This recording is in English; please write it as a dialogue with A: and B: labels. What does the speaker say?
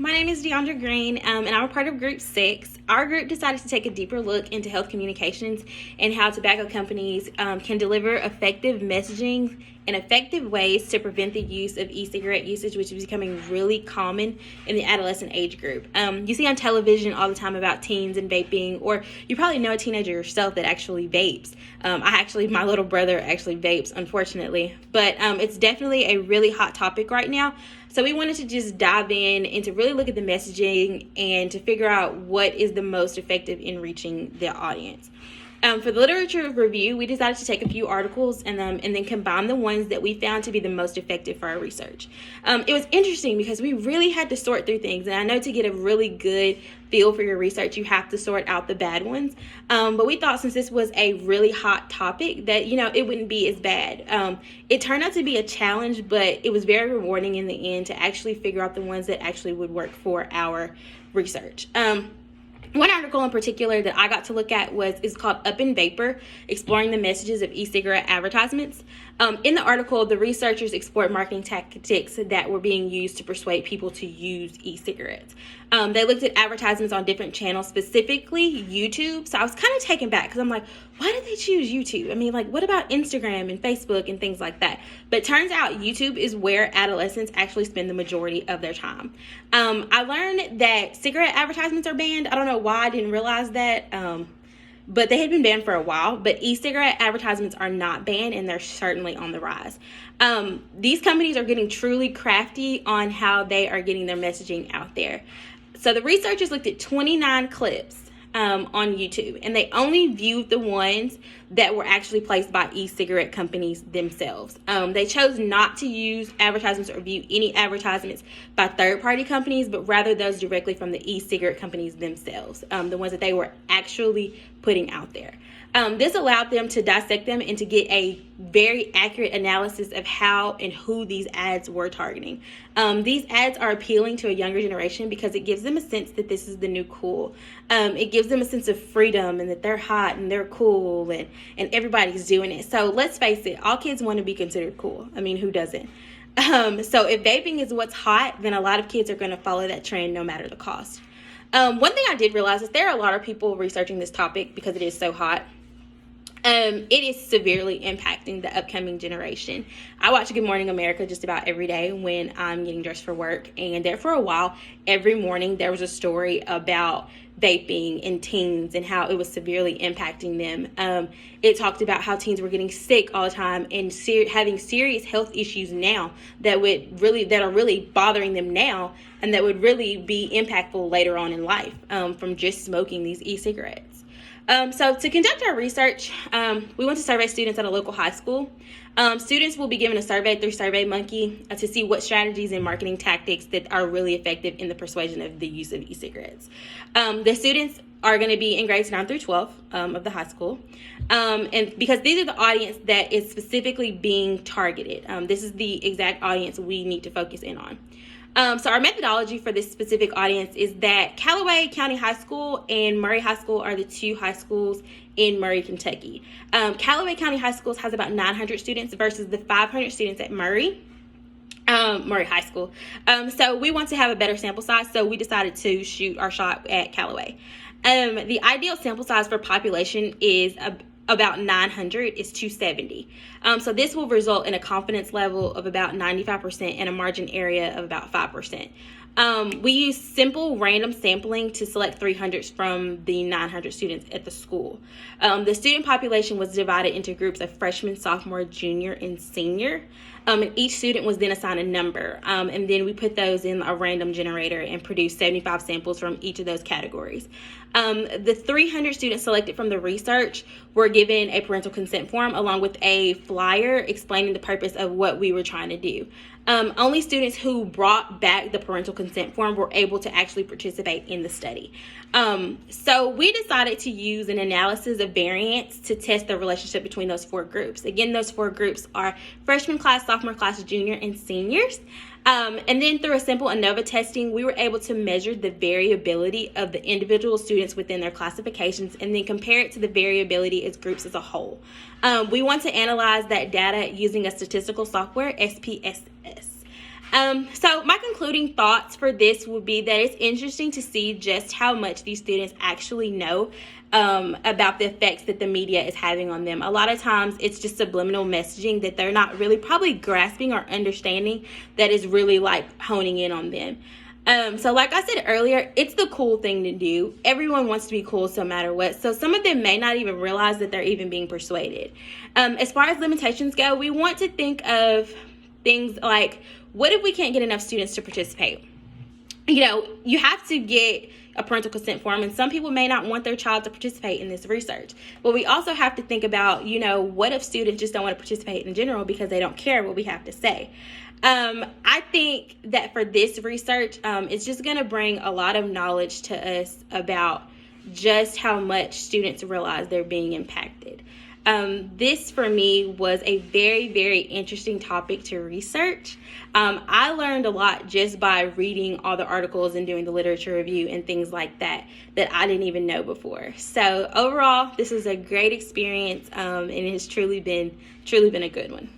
A: my name is Deandra Green, and I'm a part of Group 6. Our group decided to take a deeper look into health communications and how tobacco companies can deliver effective messaging and effective ways to prevent the use of e-cigarette usage, which is becoming really common in the adolescent age group. You see on television all the time about teens and vaping, or you probably know a teenager yourself that actually vapes. My little brother actually vapes, unfortunately, but it's definitely a really hot topic right now. So we wanted to just dive in and to really look at the messaging and to figure out what is the most effective in reaching the audience. For the literature review, we decided to take a few articles and then combine the ones that we found to be the most effective for our research. It was interesting because we really had to sort through things, and I know to get a really good feel for your research, you have to sort out the bad ones. But we thought since this was a really hot topic that, it wouldn't be as bad. It turned out to be a challenge, but it was very rewarding in the end to actually figure out the ones that actually would work for our research. One article in particular that I got to look at is called Up in Vapor, Exploring the Messages of E-Cigarette Advertisements. In the article, the researchers explored marketing tactics that were being used to persuade people to use e-cigarettes. They looked at advertisements on different channels, specifically YouTube. So I was kind of taken back because I'm like, why did they choose YouTube? I mean, what about Instagram and Facebook and things like that? But it turns out YouTube is where adolescents actually spend the majority of their time. I learned that cigarette advertisements are banned. I don't know why I didn't realize that. But they had been banned for a while, but e-cigarette advertisements are not banned, and they're certainly on the rise. These companies are getting truly crafty on how they are getting their messaging out there. So the researchers looked at 29 clips on YouTube, and they only viewed the ones that were actually placed by e-cigarette companies themselves. They chose not to use advertisements or view any advertisements by third-party companies, but rather those directly from the e-cigarette companies themselves, the ones that they were actually putting out there. This allowed them to dissect them and to get a very accurate analysis of how and who these ads were targeting. These ads are appealing to a younger generation because it gives them a sense that this is the new cool. It gives them a sense of freedom and that they're hot and they're cool and everybody's doing it. So let's face it, all kids want to be considered cool. I mean, who doesn't? So if vaping is what's hot, then a lot of kids are going to follow that trend no matter the cost. One thing I did realize is there are a lot of people researching this topic because it is so hot. It is severely impacting the upcoming generation. I watch Good Morning America just about every day when I'm getting dressed for work. And there for a while, every morning there was a story about vaping and teens and how it was severely impacting them. It talked about how teens were getting sick all the time and having serious health issues now that are really bothering them now and that would really be impactful later on in life from just smoking these e-cigarettes. So to conduct our research, we went to survey students at a local high school. Students will be given a survey through SurveyMonkey to see what strategies and marketing tactics that are really effective in the persuasion of the use of e-cigarettes. The students are going to be in grades 9 through 12 of the high school. And because these are the audience that is specifically being targeted. This is the exact audience we need to focus in on. So our methodology for this specific audience is that Callaway County High School and Murray High School are the two high schools in Murray, Kentucky. Callaway County High Schools has about 900 students versus the 500 students at Murray High School. So we want to have a better sample size, so we decided to shoot our shot at Callaway. The ideal sample size for population is about 900 is 270. So this will result in a confidence level of about 95% and a margin area of about 5%. We use simple random sampling to select 300 from the 900 students at the school. The student population was divided into groups of freshman, sophomore, junior, and senior. And each student was then assigned a number. And then we put those in a random generator and produced 75 samples from each of those categories. The 300 students selected from the research were given a parental consent form along with a flyer explaining the purpose of what we were trying to do. Only students who brought back the parental consent form were able to actually participate in the study. So we decided to use an analysis of variance to test the relationship between those four groups. Again, those four groups are freshman class, sophomore class, junior, and seniors. And then through a simple ANOVA testing, we were able to measure the variability of the individual students within their classifications and then compare it to the variability as groups as a whole. We want to analyze that data using a statistical software, SPSS. So my concluding thoughts for this would be that it's interesting to see just how much these students actually know about the effects that the media is having on them. A lot of times it's just subliminal messaging that they're not really probably grasping or understanding that is really like honing in on them. So like I said earlier, it's the cool thing to do. Everyone wants to be cool no matter what. So some of them may not even realize that they're even being persuaded. As far as limitations go, we want to think of things like, what if we can't get enough students to participate? You have to get a parental consent form, and some people may not want their child to participate in this research. But we also have to think about, what if students just don't want to participate in general because they don't care what we have to say? I think that for this research, it's just going to bring a lot of knowledge to us about just how much students realize they're being impacted. This for me was a very, very interesting topic to research. I learned a lot just by reading all the articles and doing the literature review and things like that I didn't even know before. So overall, this was a great experience, and it has truly been a good one.